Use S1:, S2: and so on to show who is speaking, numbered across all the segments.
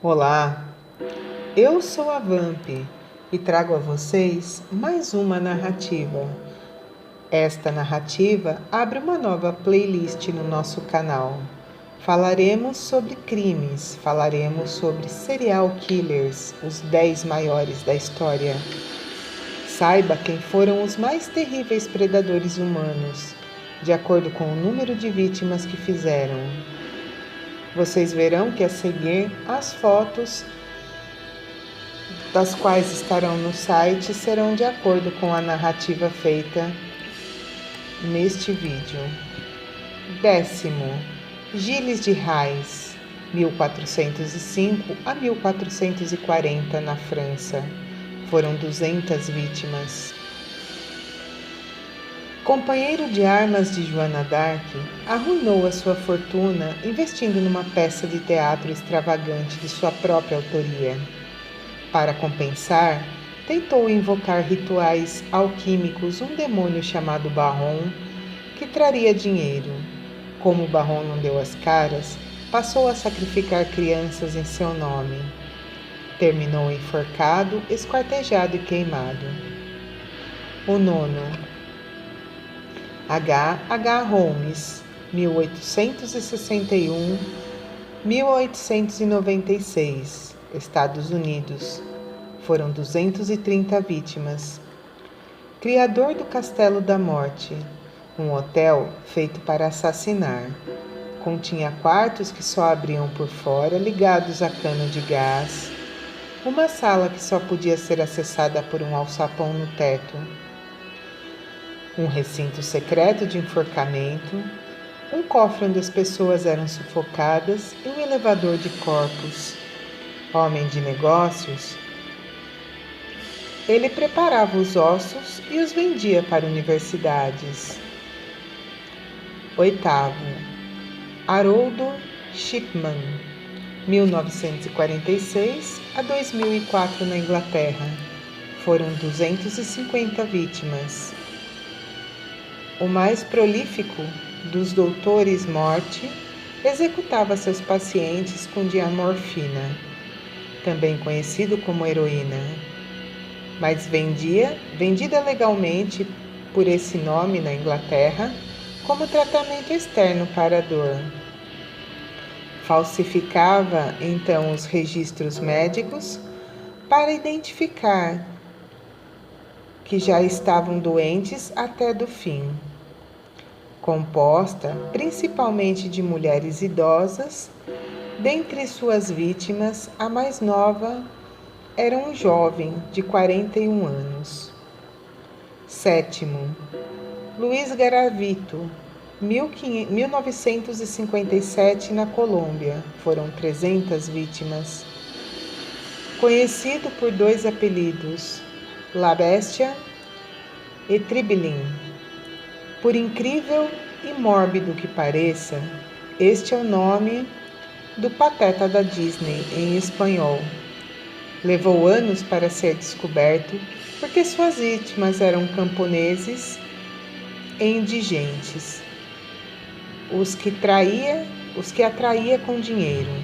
S1: Olá, eu sou a Vamp e trago a vocês mais uma narrativa. Esta narrativa abre uma nova playlist no nosso canal. Falaremos sobre crimes, falaremos sobre serial killers, os 10 maiores da história. Saiba quem foram os mais terríveis predadores humanos, de acordo com o número de vítimas que fizeram. Vocês verão que a seguir as fotos das quais estarão no site serão de acordo com a narrativa feita neste vídeo. 10º, Gilles de Rais, 1405 a 1440 na França. Foram 200 vítimas. Companheiro de armas de Joana d'Arc, arruinou a sua fortuna investindo numa peça de teatro extravagante de sua própria autoria. Para compensar, tentou invocar rituais alquímicos um demônio chamado Baron, que traria dinheiro. Como o Baron não deu as caras, passou a sacrificar crianças em seu nome. Terminou enforcado, esquartejado e queimado. O 9º, H. Holmes, 1861-1896, Estados Unidos. Foram 230 vítimas. Criador do Castelo da Morte, um hotel feito para assassinar. Continha quartos que só abriam por fora, ligados a cano de gás. Uma sala que só podia ser acessada por um alçapão no teto. Um recinto secreto de enforcamento, um cofre onde as pessoas eram sufocadas e um elevador de corpos. Homem de negócios, ele preparava os ossos e os vendia para universidades. 8º, Harold Shipman, 1946 a 2004 na Inglaterra. Foram 250 vítimas. O mais prolífico dos doutores morte executava seus pacientes com diamorfina, também conhecido como heroína, mas vendida legalmente por esse nome na Inglaterra como tratamento externo para a dor. Falsificava então os registros médicos para identificar que já estavam doentes até do fim. Composta principalmente de mulheres idosas, dentre suas vítimas, a mais nova era um jovem de 41 anos. 7º, Luiz Garavito, 1957 na Colômbia. Foram 300 vítimas. Conhecido por 2 apelidos, La Bestia e Tribilin. Por incrível e mórbido que pareça, este é o nome do pateta da Disney em espanhol. Levou anos para ser descoberto porque suas vítimas eram camponeses e indigentes, os que atraía com dinheiro.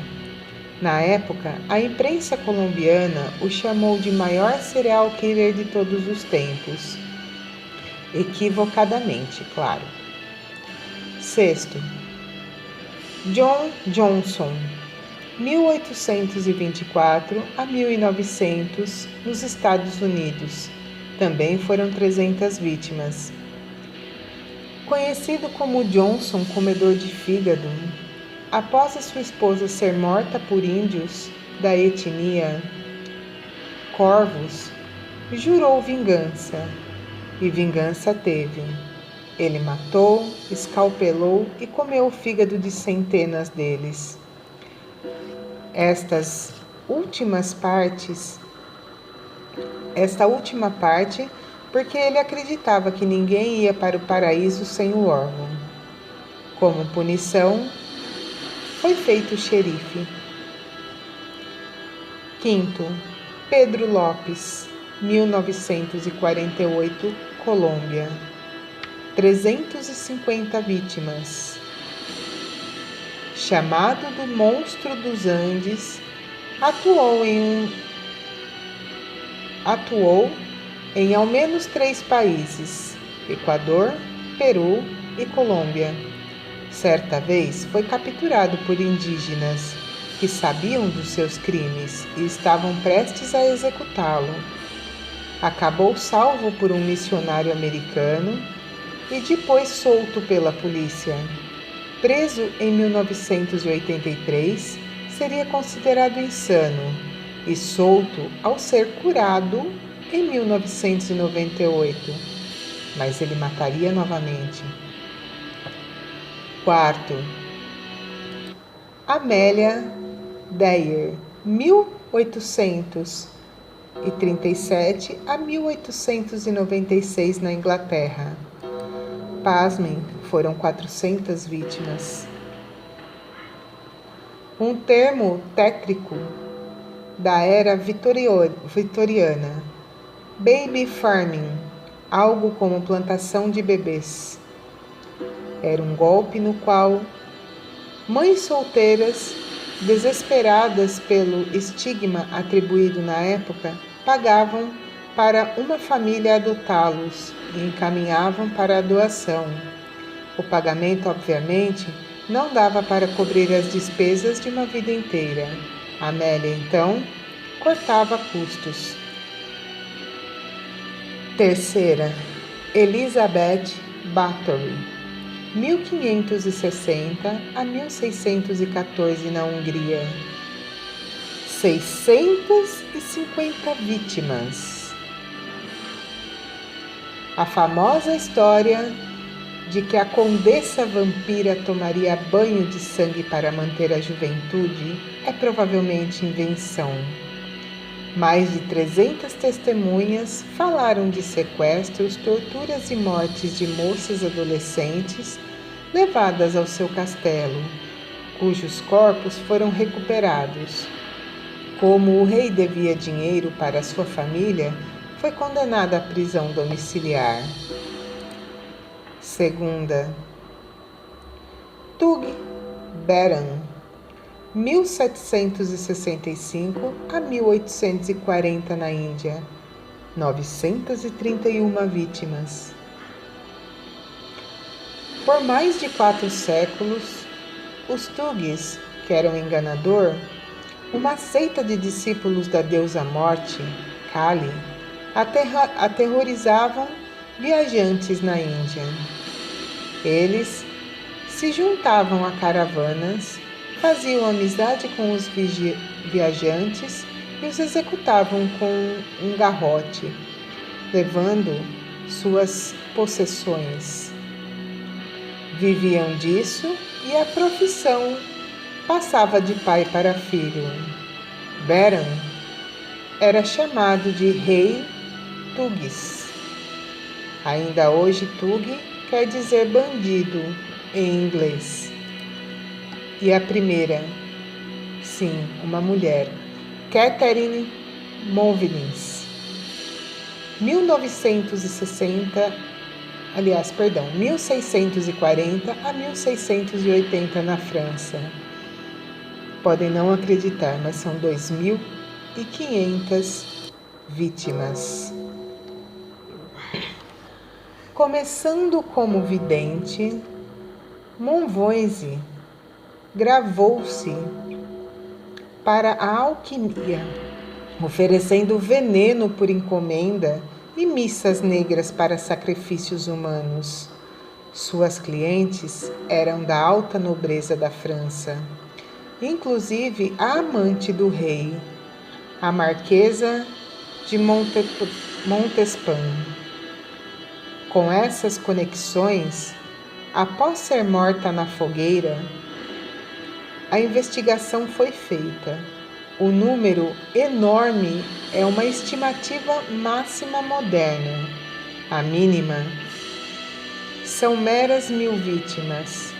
S1: Na época, a imprensa colombiana o chamou de maior serial killer de todos os tempos. Equivocadamente, claro. 6º, John Johnson, 1824 a 1900, nos Estados Unidos. Também foram 300 vítimas. Conhecido como Johnson, comedor de fígado, após a sua esposa ser morta por índios da etnia Corvos, jurou vingança. E vingança teve. Ele matou, escalpelou e comeu o fígado de centenas deles. Esta última parte, porque ele acreditava que ninguém ia para o paraíso sem o órgão. Como punição, foi feito xerife. 5º, Pedro Lopes, 1948, Colômbia. 350 vítimas. Chamado do Monstro dos Andes, Atuou em ao menos 3 países: Equador, Peru e Colômbia. Certa vez foi capturado por indígenas que sabiam dos seus crimes e estavam prestes a executá-lo. Acabou salvo por um missionário americano e depois solto pela polícia. Preso em 1983, seria considerado insano e solto ao ser curado em 1998, mas ele mataria novamente. Quarto, Amélia Dyer, 1837 a 1896 na Inglaterra. Pasmem, foram 400 vítimas. Um termo técnico da era vitoriana. Baby farming, algo como plantação de bebês. Era um golpe no qual mães solteiras, desesperadas pelo estigma atribuído na época, pagavam para uma família adotá-los e encaminhavam para a doação. O pagamento, obviamente, não dava para cobrir as despesas de uma vida inteira. Amélia, então, cortava custos. Terceira, Elizabeth Bathory, 1560 a 1614 na Hungria. 650 vítimas. A famosa história de que a condessa vampira tomaria banho de sangue para manter a juventude é provavelmente invenção. Mais de 300 testemunhas falaram de sequestros, torturas e mortes de moças adolescentes levadas ao seu castelo, cujos corpos foram recuperados. Como o rei devia dinheiro para sua família, foi condenado à prisão domiciliar. Segunda, Tug Beran, 1765 a 1840 na Índia, 931 vítimas. Por mais de 4 séculos, os Tugs, que eram enganador, uma seita de discípulos da deusa morte, Kali, aterrorizavam viajantes na Índia. Eles se juntavam a caravanas, faziam amizade com os viajantes e os executavam com um garrote, levando suas possessões. Viviam disso e a profissão passava de pai para filho. Beran era chamado de Rei Tugs. Ainda hoje, Tug quer dizer bandido em inglês. E a primeira, sim, uma mulher, Catherine Movins, 1640 a 1680 na França. Podem não acreditar, mas são 2.500 vítimas. Começando como vidente, Monvoise gravou-se para a alquimia, oferecendo veneno por encomenda e missas negras para sacrifícios humanos. Suas clientes eram da alta nobreza da França, inclusive a amante do rei, a Marquesa de Montespan. Com essas conexões, após ser morta na fogueira, a investigação foi feita. O número enorme é uma estimativa máxima moderna. A mínima são meras 1.000 vítimas,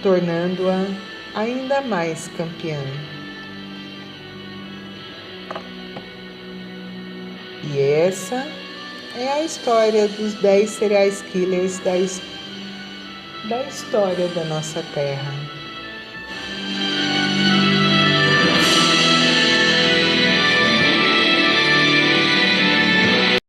S1: tornando-a ainda mais campeã. E essa é a história dos 10 serial killers da história da nossa Terra.